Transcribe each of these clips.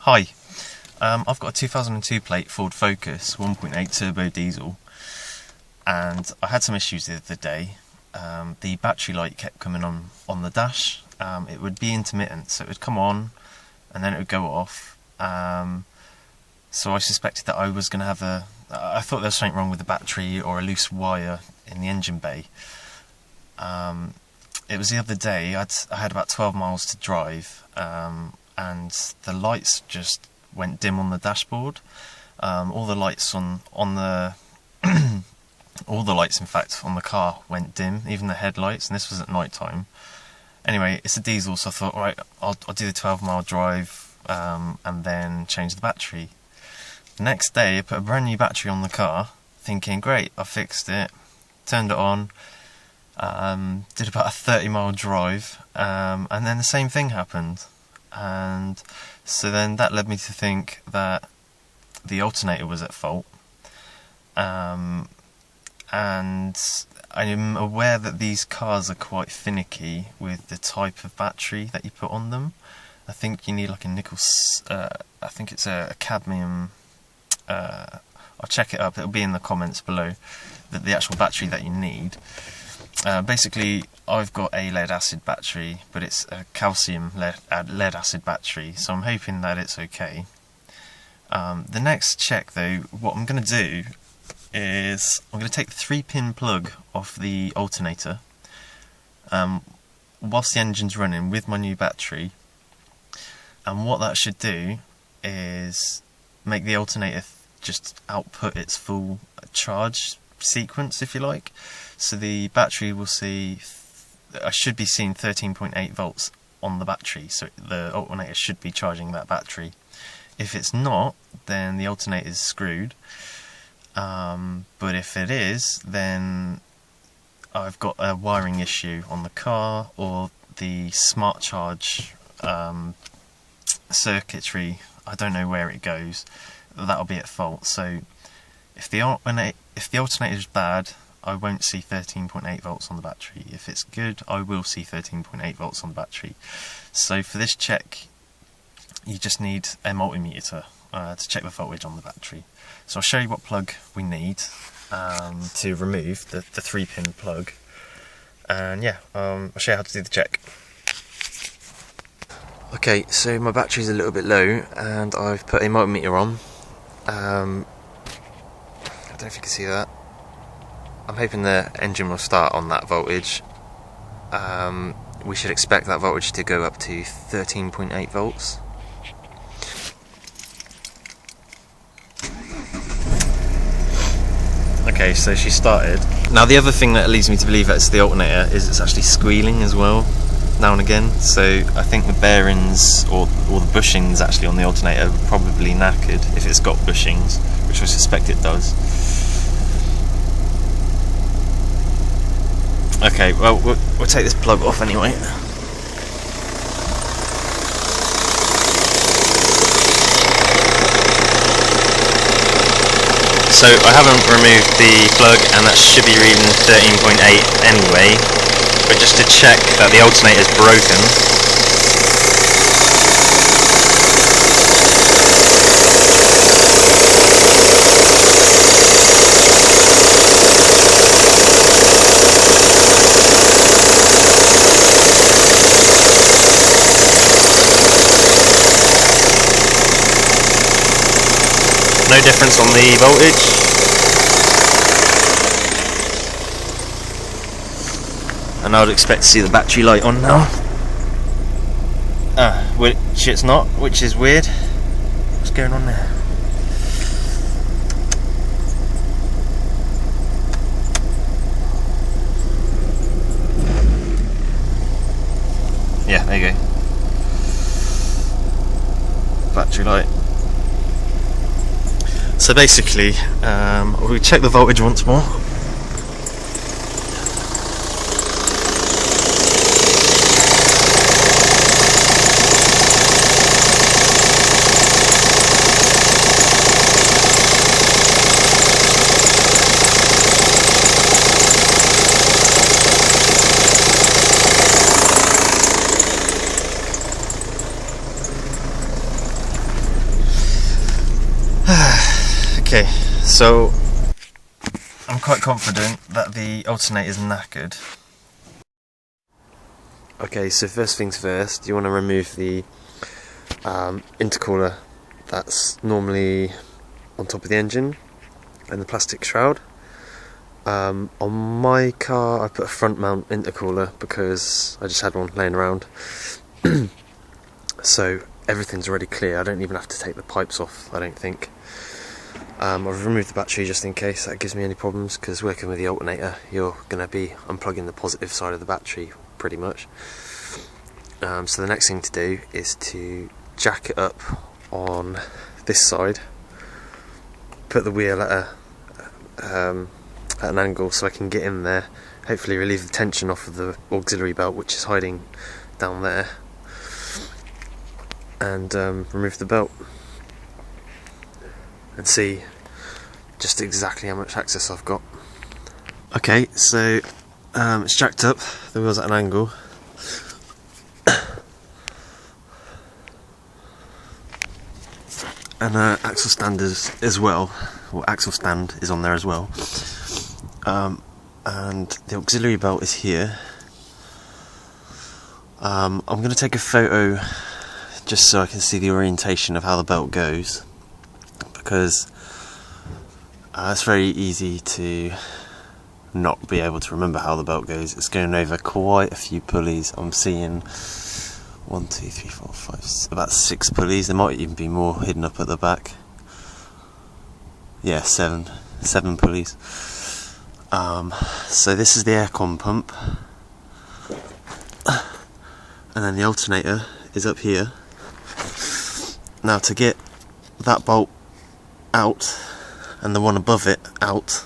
Hi, I've got a 2002 plate Ford Focus 1.8 turbo diesel, and I had some issues the other day. The battery light kept coming on the dash. It would be intermittent, so it would come on and then it would go off. So I suspected that I was going to have I thought there was something wrong with the battery or a loose wire in the engine bay. It was the other day, I had about 12 miles to drive, and the lights just went dim on the dashboard. All the lights on the all the lights, in fact, on the car went dim, even the headlights, and this was at night time. Anyway, it's a diesel, so I thought, right, I'll do the 12-mile drive and then change the battery. The next day, I put a brand new battery on the car, thinking, great, I fixed it, turned it on, did about a 30-mile drive, and then the same thing happened. And so then that led me to think that the alternator was at fault. And I'm aware that these cars are quite finicky with the type of battery that you put on them. I think you need like a nickel, I think it's a cadmium, I'll check it up, it'll be in the comments below, the actual battery that you need. Basically, I've got a lead acid battery, but it's a calcium lead acid battery, so I'm hoping that it's okay. The next check though, what I'm going to do is I'm going to take the 3-pin plug off the alternator whilst the engine's running with my new battery, and what that should do is make the alternator just output its full charge sequence, if you like. So the battery will I should be seeing 13.8 volts on the battery, so the alternator should be charging that battery. If it's not, then the alternator is screwed. But if it is, then I've got a wiring issue on the car, or the smart charge circuitry, I don't know where it goes, that'll be at fault. So if the alternator is bad, I won't see 13.8 volts on the battery. If it's good, I will see 13.8 volts on the battery. So for this check, you just need a multimeter to check the voltage on the battery. So I'll show you what plug we need to remove the 3-pin plug, and yeah, I'll show you how to do the check. Okay, so my battery's a little bit low, and I've put a multimeter on. I don't know if you can see that. I'm hoping the engine will start on that voltage. We should expect that voltage to go up to 13.8 volts. Okay, so she started. Now the other thing that leads me to believe that it's the alternator is it's actually squealing as well, now and again. So I think the bearings or the bushings actually on the alternator are probably knackered, if it's got bushings, which I suspect it does. Okay, well, we'll take this plug off anyway. So I haven't removed the plug, and that should be reading 13.8 anyway, but just to check that the alternator is broken. No difference on the voltage. And I would expect to see the battery light on now. Which it's not, which is weird. What's going on there? Yeah, there you go. Battery light. So basically, we check the voltage once more. So I'm quite confident that the alternator is knackered. Okay, so first things first, you want to remove the intercooler that's normally on top of the engine and the plastic shroud. On my car I put a front mount intercooler because I just had one laying around. So everything's already clear, I don't even have to take the pipes off, I don't think. I've removed the battery just in case that gives me any problems, because working with the alternator you're going to be unplugging the positive side of the battery pretty much. So the next thing to do is to jack it up on this side, put the wheel at an angle so I can get in there, hopefully relieve the tension off of the auxiliary belt which is hiding down there, and remove the belt and see just exactly how much access I've got. Okay, so it's jacked up, the wheel's at an angle. And axle stand is as well, or axle stand is on there as well. And the auxiliary belt is here. I'm going to take a photo just so I can see the orientation of how the belt goes, because it's very easy to not be able to remember how the belt goes. It's going over quite a few pulleys. I'm seeing 1, 2, 3, 4, 5, about 6 pulleys. There might even be more hidden up at the back. Yeah, 7 pulleys. So this is the aircon pump, and then the alternator is up here. Now to get that bolt out and the one above it out,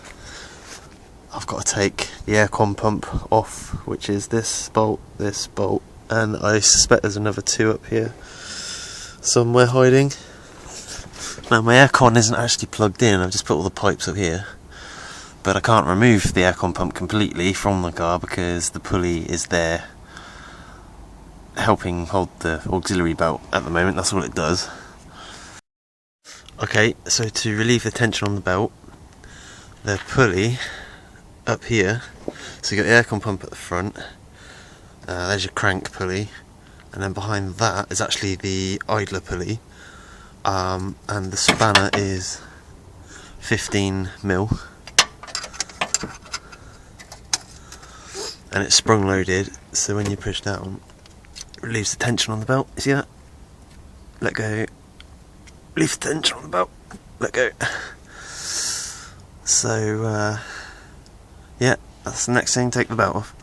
I've got to take the aircon pump off, which is this bolt, and I suspect there's another 2 up here somewhere hiding. Now my aircon isn't actually plugged in, I've just put all the pipes up here, but I can't remove the aircon pump completely from the car because the pulley is there helping hold the auxiliary belt at the moment. That's all it does. Okay, so to relieve the tension on the belt, the pulley up here, so you've got the aircon pump at the front, there's your crank pulley, and then behind that is actually the idler pulley, and the spanner is 15mm, and it's sprung loaded, so when you push down it relieves the tension on the belt. You see that? Let go, relieve the tension on the belt, let go. So yeah, that's the next thing, take the belt off.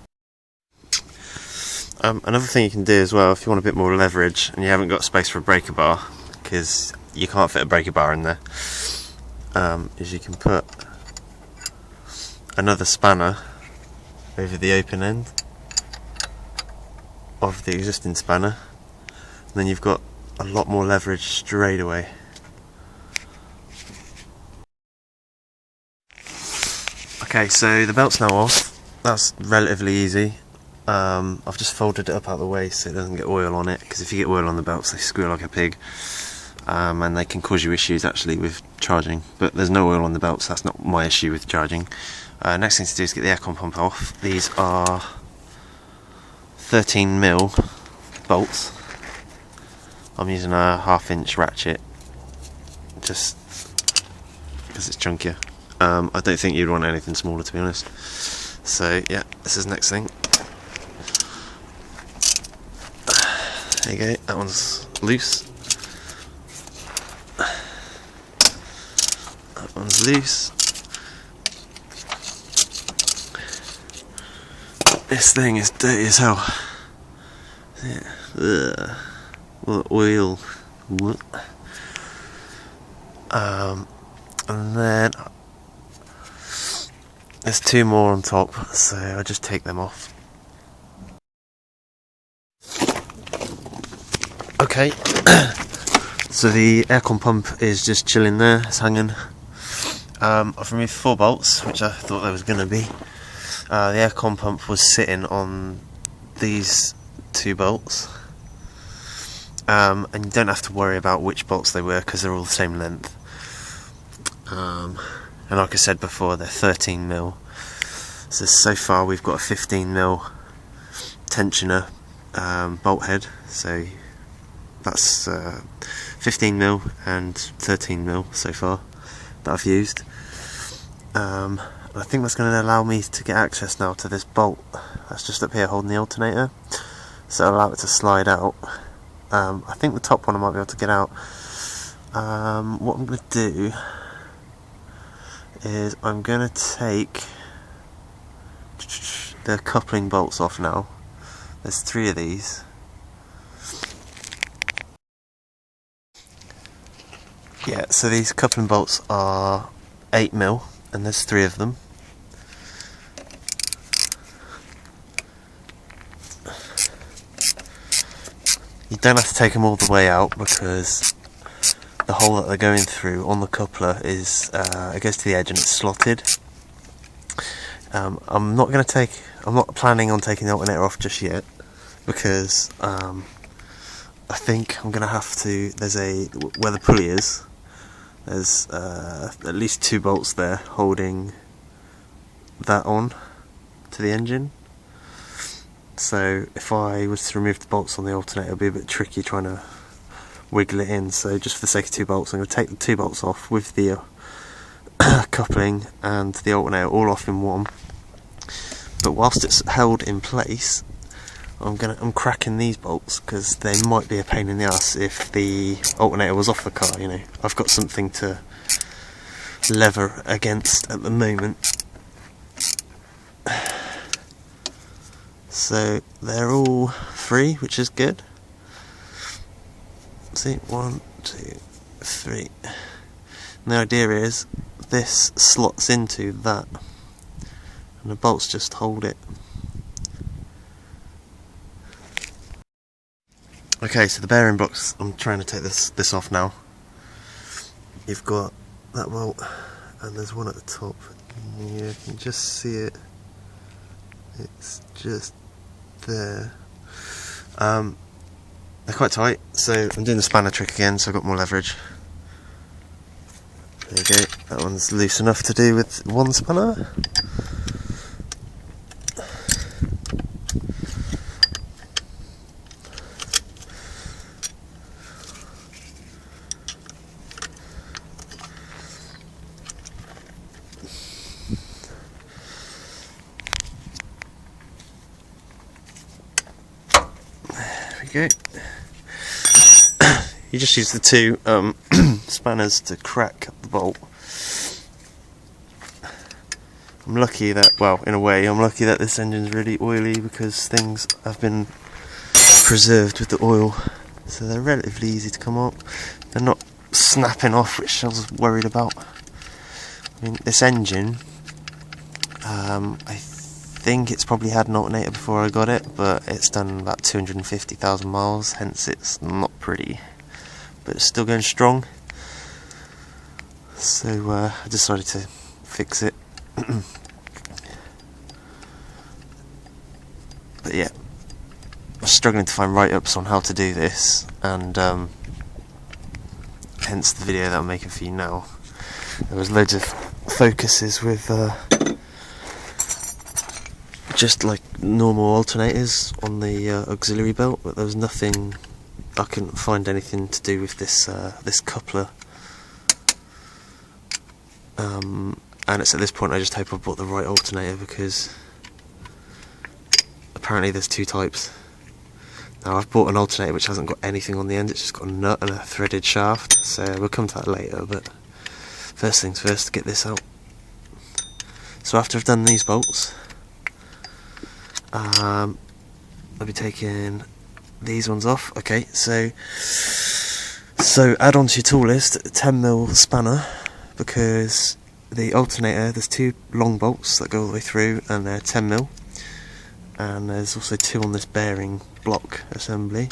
Another thing you can do as well, if you want a bit more leverage and you haven't got space for a breaker bar, because you can't fit a breaker bar in there, is you can put another spanner over the open end of the existing spanner, and then you've got a lot more leverage straight away. Okay, so the belt's now off. That's relatively easy. I've just folded it up out of the way so it doesn't get oil on it, because if you get oil on the belts they squeal like a pig, and they can cause you issues actually with charging, but there's no oil on the belts, so that's not my issue with charging. Next thing to do is get the aircon pump off. These are 13mm bolts. I'm using a 1/2" ratchet just because it's chunkier. I don't think you'd want anything smaller, to be honest. So yeah, this is the next thing. There you go, that one's loose. That one's loose. This thing is dirty as hell. Yeah. Ugh. What oil. And then there's 2 more on top, so I just take them off. Okay, so the aircon pump is just chilling there, it's hanging. I've removed 4 bolts, which I thought there was going to be. The aircon pump was sitting on these 2 bolts, and you don't have to worry about which bolts they were because they're all the same length. and like I said before, they're 13mm. So far we've got a 15mm tensioner bolt head, so that's 15mm and 13mm so far that I've used. I think that's going to allow me to get access now to this bolt that's just up here holding the alternator, so it'll allow it to slide out. I think the top one I might be able to get out. What I'm going to do is I'm going to take the coupling bolts off now. There's 3 of these. Yeah, so these coupling bolts are 8mm and there's 3 of them. You don't have to take them all the way out because the hole that they're going through on the coupler is it goes to the edge and it's slotted. I'm not planning on taking the alternator off just yet because I think I'm going to have to. Where the pulley is, there's at least 2 bolts there holding that on to the engine. So if I was to remove the bolts on the alternator, it would be a bit tricky trying to wiggle it in. So just for the sake of 2 bolts, I'm going to take the 2 bolts off with the coupling and the alternator all off in one. But whilst it's held in place, I'm cracking these bolts because they might be a pain in the ass if the alternator was off the car. You know, I've got something to lever against at the moment. So they're all free, which is good. See, 1, 2, 3. And the idea is this slots into that, and the bolts just hold it. Okay, so the bearing blocks, I'm trying to take this off now. You've got that bolt, and there's one at the top. Yeah, you can just see it. It's just there. They're quite tight, so I'm doing the spanner trick again, so I've got more leverage. There you go, that one's loose enough to do with one spanner. Go. You just use the 2 spanners to crack the bolt. I'm lucky that, well, in a way, I'm lucky that this engine's really oily because things have been preserved with the oil, so they're relatively easy to come up. They're not snapping off, which I was worried about. I mean, this engine, I think it's probably had an alternator before I got it, but it's done about 250,000 miles, hence it's not pretty, but it's still going strong. So I decided to fix it. But yeah, I'm struggling to find write-ups on how to do this, and hence the video that I'm making for you now. There was loads of focuses with just like normal alternators on the auxiliary belt, but there was nothing. I couldn't find anything to do with this this coupler. And it's at this point I just hope I bought the right alternator, because apparently there's 2 types. Now I've bought an alternator which hasn't got anything on the end, it's just got a nut and a threaded shaft, so we'll come to that later, but first things first, to get this out. So after I've done these bolts, I'll be taking these ones off. Okay, so add on to your tool list a 10mm spanner, because the alternator, there's 2 long bolts that go all the way through and they're 10mm, and there's also 2 on this bearing block assembly.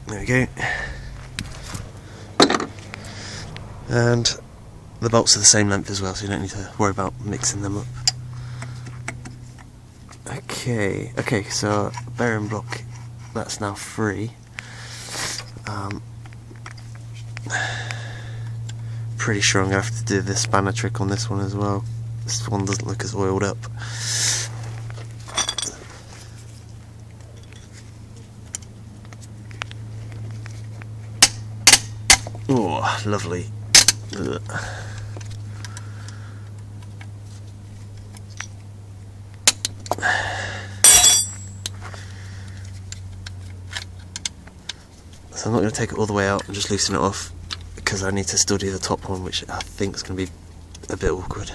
There we go. And the bolts are the same length as well, so you don't need to worry about mixing them up. Okay, so bearing block that's now free. Pretty sure I'm going to have to do the spanner trick on this one as well. This one doesn't look as oiled up. Oh, lovely. Ugh. So I'm not going to take it all the way out and just loosen it off, because I need to still do the top one, which I think is going to be a bit awkward.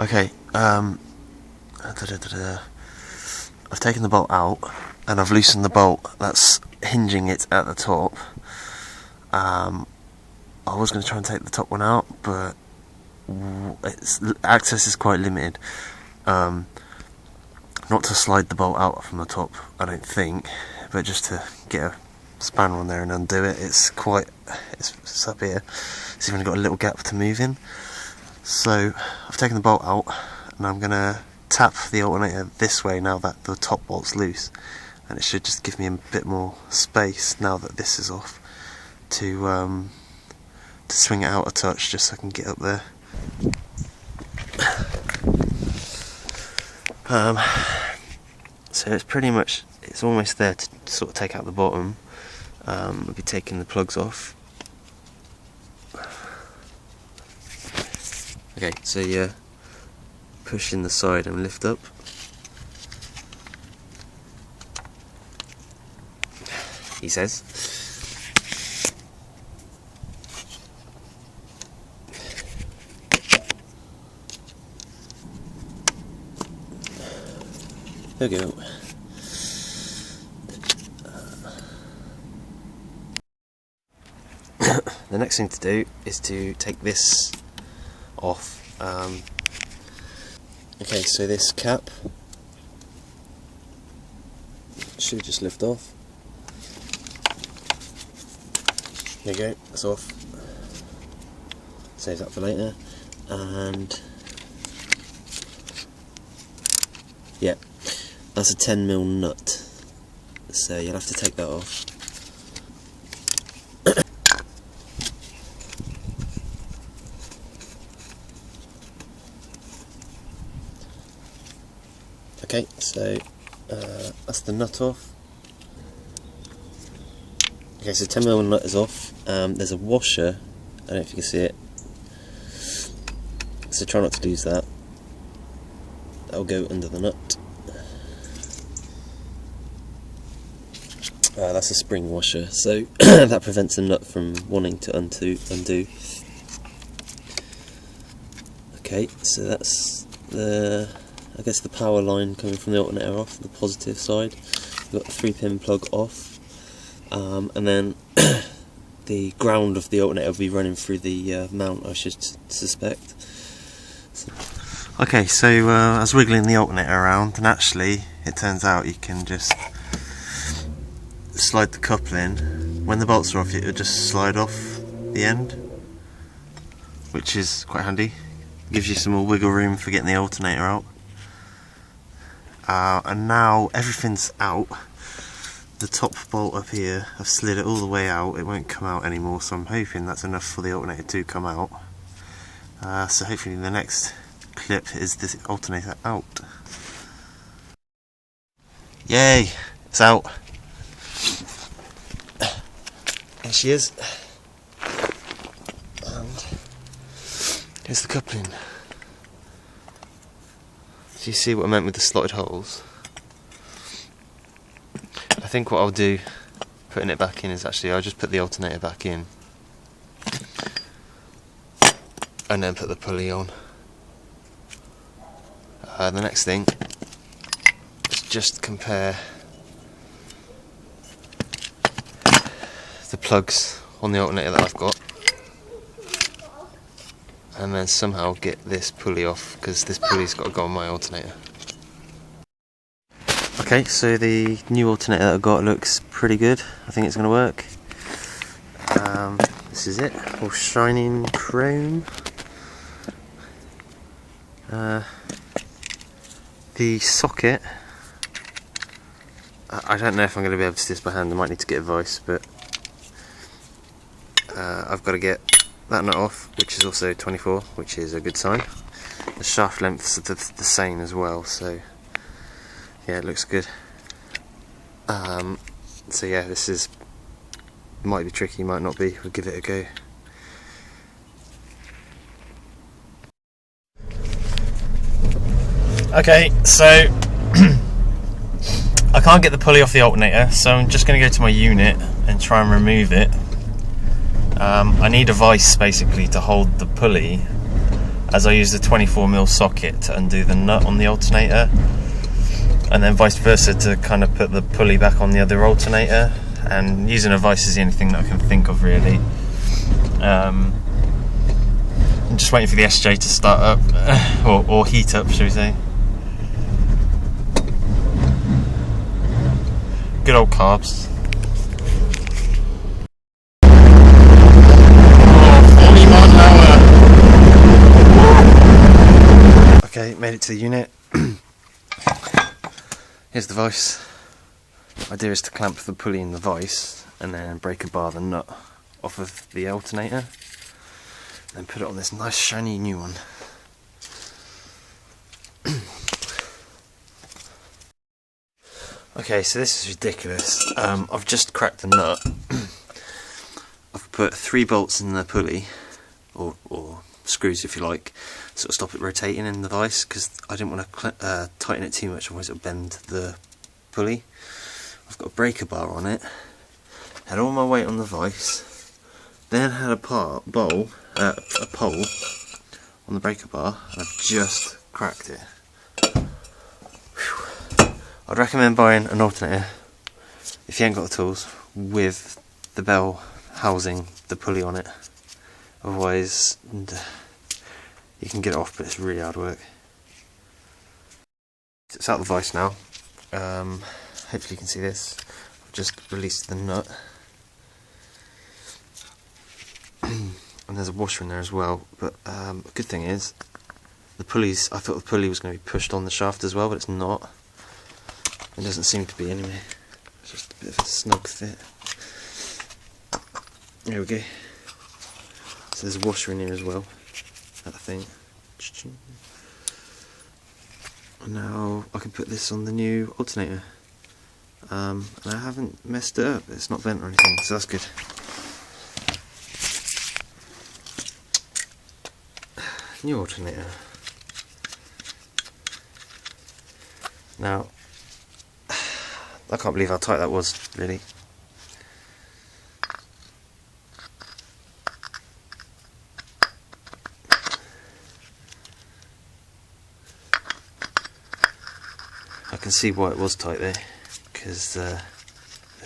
Okay, I've taken the bolt out and I've loosened the bolt that's hinging it at the top. I was going to try and take the top one out, but access is quite limited. Not to slide the bolt out from the top, I don't think, but just to get a spanner on there and undo it. It's up here. It's even got a little gap to move in. So I've taken the bolt out and I'm going to tap the alternator this way now that the top bolt's loose, and it should just give me a bit more space now that this is off to swing it out a touch, just so I can get up there. So it's almost there to sort of take out the bottom. I'll be taking the plugs off. Okay, so you push in the side and lift up. He says. There we go. The next thing to do is to take this off. Okay, so this cap should just lift off. There you go, that's off. Save that for later. And yeah, that's a 10mm nut, so you'll have to take that off. Okay, so that's the nut off. Okay, so 10mm nut is off. There's a washer, I don't know if you can see it, so try not to lose that. That'll go under the nut. That's a spring washer, so that prevents the nut from wanting to undo. Okay, so that's the power line coming from the alternator off, the positive side. We've got the 3-pin plug off, and then the ground of the alternator will be running through the mount, I should suspect. Okay, so I was wiggling the alternator around, and actually it turns out you can just slide the coupling. When the bolts are off, it will just slide off the end, which is quite handy. Gives you some more wiggle room for getting the alternator out. And now everything's out. The top bolt up here, I've slid it all the way out. It won't come out anymore, so I'm hoping that's enough for the alternator to come out. So hopefully the next clip is this alternator out. Yay! It's out. There she is. And here's the coupling. Do you see what I meant with the slotted holes? I think what I'll do, putting it back in, is actually I'll just put the alternator back in and then put the pulley on. The next thing is just compare the plugs on the alternator that I've got, and then somehow get this pulley off, because this pulley's got to go on my alternator. Okay, so the new alternator that I've got looks pretty good. I think it's going to work. This is it, all shining chrome. The socket, I don't know if I'm going to be able to do this by hand. I might need to get a vice, but I've got to get that nut off, which is also 24, which is a good sign. The shaft lengths are the same as well, so yeah, it looks good. So yeah, this is might be tricky, might not be. We'll give it a go. Okay, so I can't get the pulley off the alternator, so I'm just going to go to my unit and try and remove it. I need a vice basically to hold the pulley, as I use the 24mm socket to undo the nut on the alternator, and then vice versa to kind of put the pulley back on the other alternator. And using a vice is the only thing that I can think of really. I'm just waiting for the SJ to start up, or heat up, shall we say. Good old carbs. Okay, made it to the unit. Here's the vice. The idea is to clamp the pulley in the vice and then break a bar the nut off of the alternator and put it on this nice shiny new one. Okay, so this is ridiculous. I've just cracked the nut. I've put 3 bolts in the pulley, or screws if you like, sort of stop it rotating in the vice, because I didn't want to tighten it too much, otherwise it'll bend the pulley. I've got a breaker bar on it, had all my weight on the vice, then had a pole on the breaker bar, and I've just cracked it. Whew. I'd recommend buying an alternator, if you ain't got the tools, with the bell housing the pulley on it. Otherwise, you can get it off, but it's really hard work. It's out of the vice now. Hopefully you can see this. I've just released the nut. And there's a washer in there as well. But the good thing is, the pulleys, I thought the pulley was going to be pushed on the shaft as well, but it's not. It doesn't seem to be anyway. It's just a bit of a snug fit. There we go. So there's a washer in here as well, I think. And now I can put this on the new alternator. And I haven't messed it up, it's not bent or anything, so that's good. New alternator. Now, I can't believe how tight that was, really. I can see why it was tight there, because the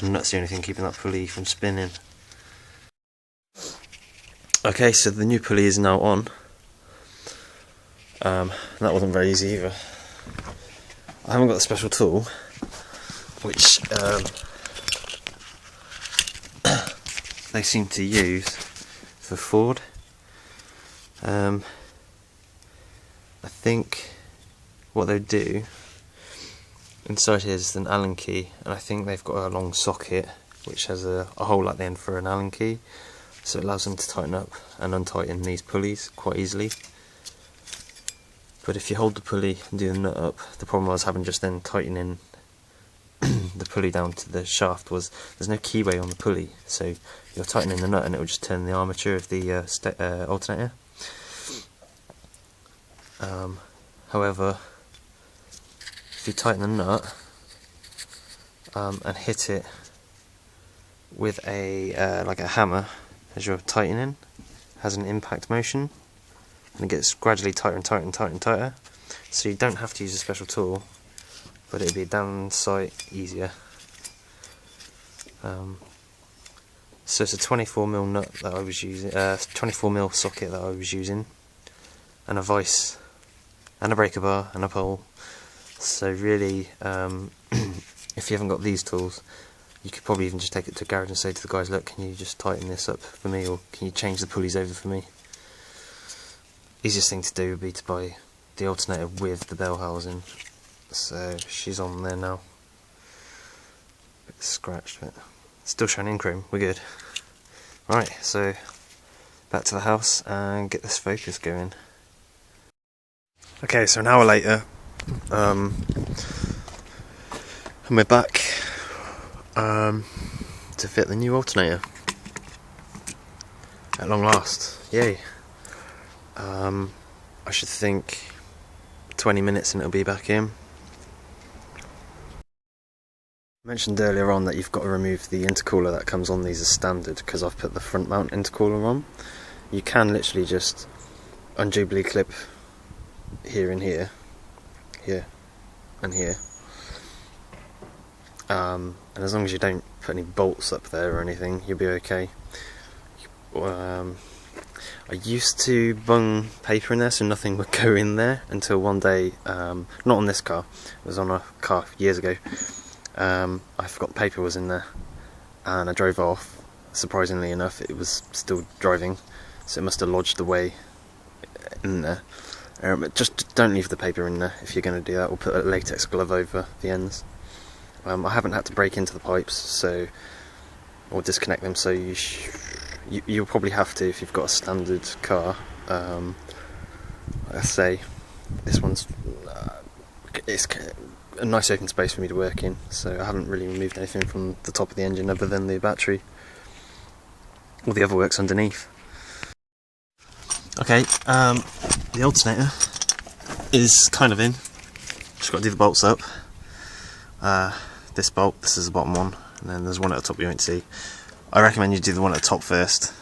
nut's the only thing keeping that pulley from spinning. Okay, so the new pulley is now on. That wasn't very easy either. I haven't got the special tool, which they seem to use for Ford. I think what they do, inside here is an Allen key, and I think they've got a long socket which has a hole at the end for an Allen key, so it allows them to tighten up and untighten these pulleys quite easily. But if you hold the pulley and do the nut up, the problem I was having just then tightening the pulley down to the shaft was there's no keyway on the pulley, so you're tightening the nut and it will just turn the armature of the alternator. However, if you tighten the nut and hit it with a like a hammer as you're tightening, it has an impact motion, and it gets gradually tighter and tighter and tighter and tighter. So you don't have to use a special tool, but it'd be down sight easier. So it's a 24mm nut that I was using, 24mm socket that I was using, and a vice, and a breaker bar, and a pole. So really, if you haven't got these tools, you could probably even just take it to a garage and say to the guys, look, can you just tighten this up for me, or can you change the pulleys over for me? Easiest thing to do would be to buy the alternator with the bell housing, so she's on there now. Bit scratched, but still showing in chrome, we're good. Right, so back to the house and get this focus going. Okay, so an hour later, and we're back to fit the new alternator. At long last, yay. I should think 20 minutes and it'll be back in. I mentioned earlier on that you've got to remove the intercooler that comes on these as standard because I've put the front mount intercooler on. You can literally just unjubilee clip here and here, here and here, and as long as you don't put any bolts up there or anything, you'll be okay. I used to bung paper in there so nothing would go in there until one day, not on this car, it was on a car years ago, I forgot the paper was in there and I drove off. Surprisingly enough, it was still driving, so it must have lodged away in there. Just don't leave the paper in there if you're going to do that, or put a latex glove over the ends. I haven't had to break into the pipes or disconnect them, so you'll probably have to if you've got a standard car. Let's say this one's it's a nice open space for me to work in, so I haven't really removed anything from the top of the engine other than the battery. All the other work's underneath. Okay, the alternator is kind of in. Just got to do the bolts up. This bolt, this is the bottom one, and then there's one at the top you won't see. I recommend you do the one at the top first,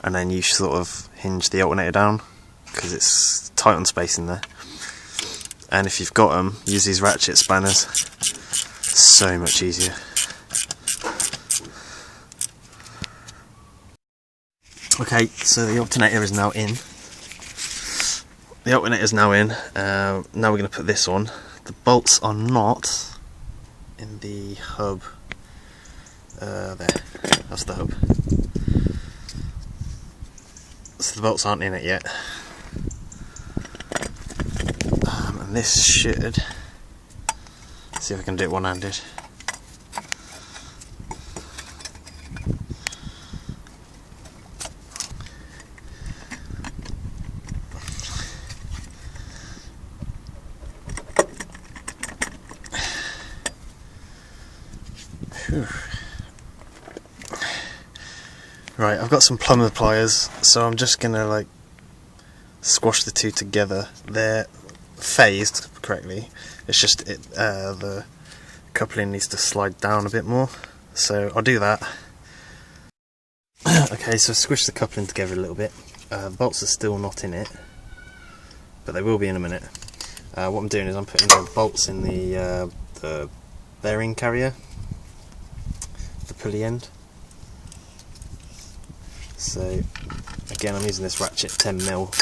and then you sort of hinge the alternator down, because it's tight on space in there. And if you've got them, use these ratchet spanners. So much easier. Okay, so the alternator is now in. The alternator is now in. Now we're going to put this on. The bolts are not in the hub. There, that's the hub. So the bolts aren't in it yet. And this should, see if I can do it one-handed. Whew. Right, I've got some plumber pliers, so I'm just gonna like squash the two together. They're phased correctly. It's just the coupling needs to slide down a bit more, so I'll do that. Okay, so squish the coupling together a little bit. The bolts are still not in it, but they will be in a minute. What I'm doing is I'm putting the bolts in the bearing carrier, the pulley end. So again, I'm using this ratchet 10mm,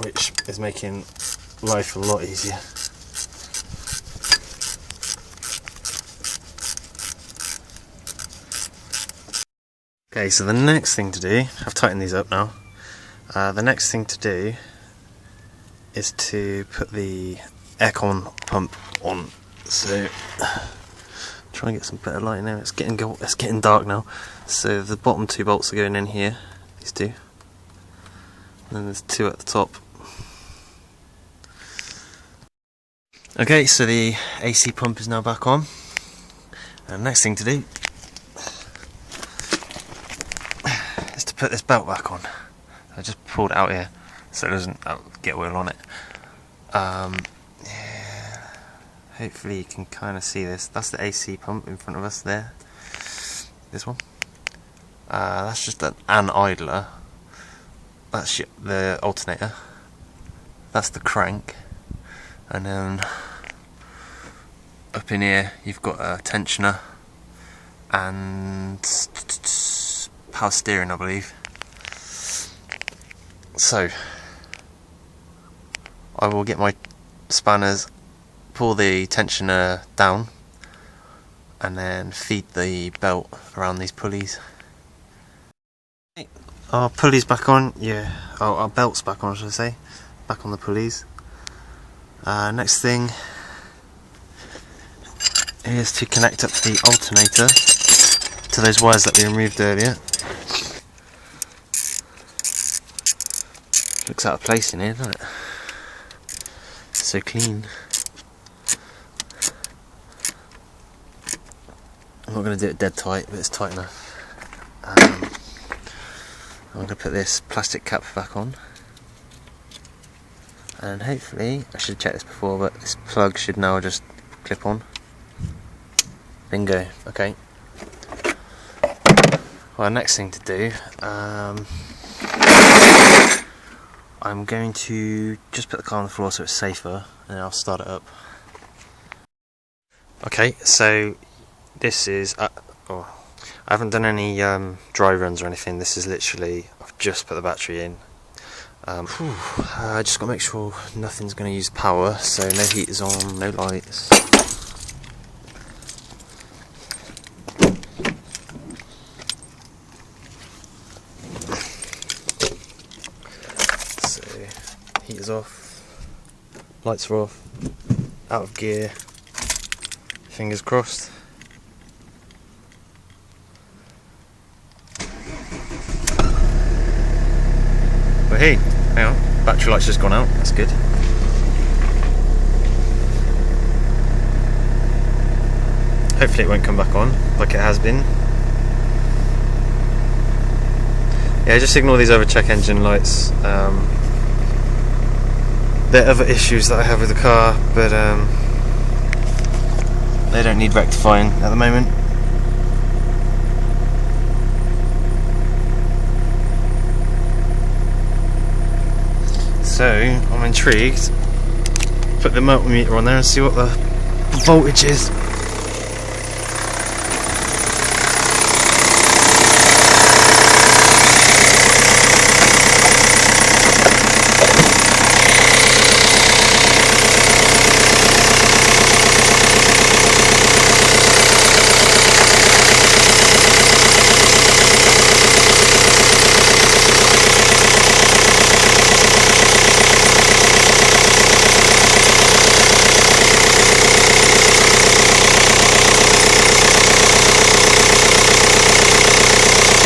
which is making life a lot easier. Okay, so the next thing to do, I've tightened these up now, the next thing to do is to put the aircon pump on. So try and get some better light now. It's getting dark now. So the bottom two bolts are going in here, these two, and then there's two at the top. Okay, so the AC pump is now back on, and the next thing to do is to put this belt back on. I just pulled it out here so it doesn't get oil on it. Yeah. Hopefully you can kind of see this. That's the AC pump in front of us there. This one. That's just an idler. That's the alternator. That's the crank. And then up in here you've got a tensioner and power steering, I believe. So I will get my spanners, pull the tensioner down, and then feed the belt around these pulleys. Our pulley's back on, yeah. Oh, our belt's back on, should I say. Back on the pulleys. Next thing is to connect up the alternator to those wires that we removed earlier. Looks out of place in here, doesn't it? It's so clean. I'm not going to do it dead tight, but it's tight enough. I'm going to put this plastic cap back on, and hopefully, I should have checked this before, but this plug should now just clip on. Bingo. Okay. Well, next thing to do, I'm going to just put the car on the floor so it's safer, and then I'll start it up. Okay, so this is, I haven't done any dry runs or anything. This is literally, I've just put the battery in. I just got to make sure nothing's going to use power, so no heaters on, no lights. So, heaters off, lights are off, out of gear, fingers crossed. But hey, hang on, battery light's just gone out, that's good. Hopefully it won't come back on, like it has been. Yeah, just ignore these other check engine lights. There are other issues that I have with the car, but they don't need rectifying at the moment. So, I'm intrigued. Put the multimeter on there and see what the voltage is.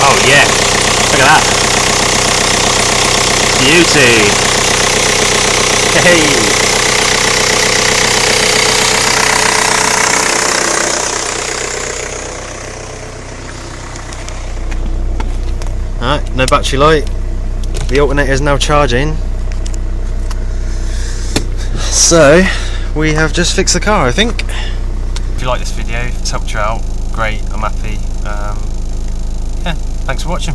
Oh yeah, look at that. Beauty. Hey. Alright, no battery light. The alternator is now charging. So, we have just fixed the car, I think. If you like this video, if it's helped you out, great, I'm happy. Yeah, thanks for watching.